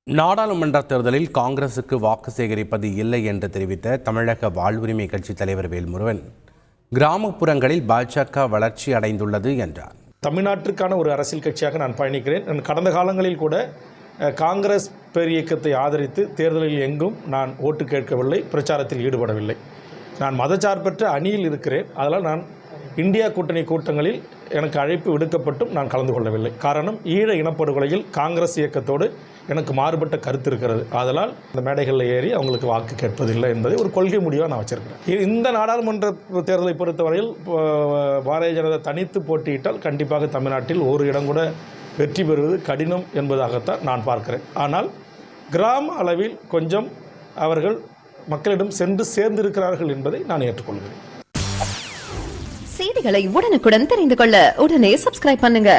நாடாளுமன்ற தேர்தலில் காங்கிரசுக்கு வாக்கு சேகரிப்பது இல்லை என்று தெரிவித்த தமிழக வாழ்வுரிமை கட்சி தலைவர் வேல்முருகன், கிராமப்புறங்களில் பாஜக வளர்ச்சி அடைந்துள்ளது என்றார். தமிழ்நாட்டிற்கான ஒரு அரசியல் கட்சியாக நான் பயணிக்கிறேன். கடந்த காலங்களில் கூட காங்கிரஸ் பேரியக்கத்தை ஆதரித்து தேர்தலில் எங்கும் நான் ஓட்டு கேட்கவில்லை, பிரச்சாரத்தில் ஈடுபடவில்லை. நான் மதச்சார்பற்ற அணியில் இருக்கிறேன். அதனால் நான் இந்தியா கூட்டணி கூட்டங்களில் எனக்கு அழைப்பு விடுக்கப்பட்டும் நான் கலந்து கொள்ளவில்லை. காரணம், ஈழ இனப்படுகொலையில் காங்கிரஸ் இயக்கத்தோடு எனக்கு மாறுபட்ட கருத்து இருக்கிறது. அதனால் இந்த மேடைகளில் ஏறி அவங்களுக்கு வாக்கு கேட்பதில்லை என்பதை ஒரு கொள்கை முடிவாக நான் வச்சிருக்கிறேன். இந்த நாடாளுமன்ற தேர்தலை பொறுத்தவரையில் பாரதிய ஜனதா தனித்து போட்டியிட்டால் கண்டிப்பாக தமிழ்நாட்டில் ஒரு இடம் கூட வெற்றி பெறுவது கடினம் என்பதாகத்தான் நான் பார்க்கிறேன். ஆனால் கிராம அளவில் கொஞ்சம் அவர்கள் மக்களிடம் சென்று சேர்ந்திருக்கிறார்கள் என்பதை நான் ஏற்றுக்கொள்கிறேன். செய்திகளை உடனுக்குடன் தெரிந்து கொள்ள உடனே சப்ஸ்கிரைப் பண்ணுங்க.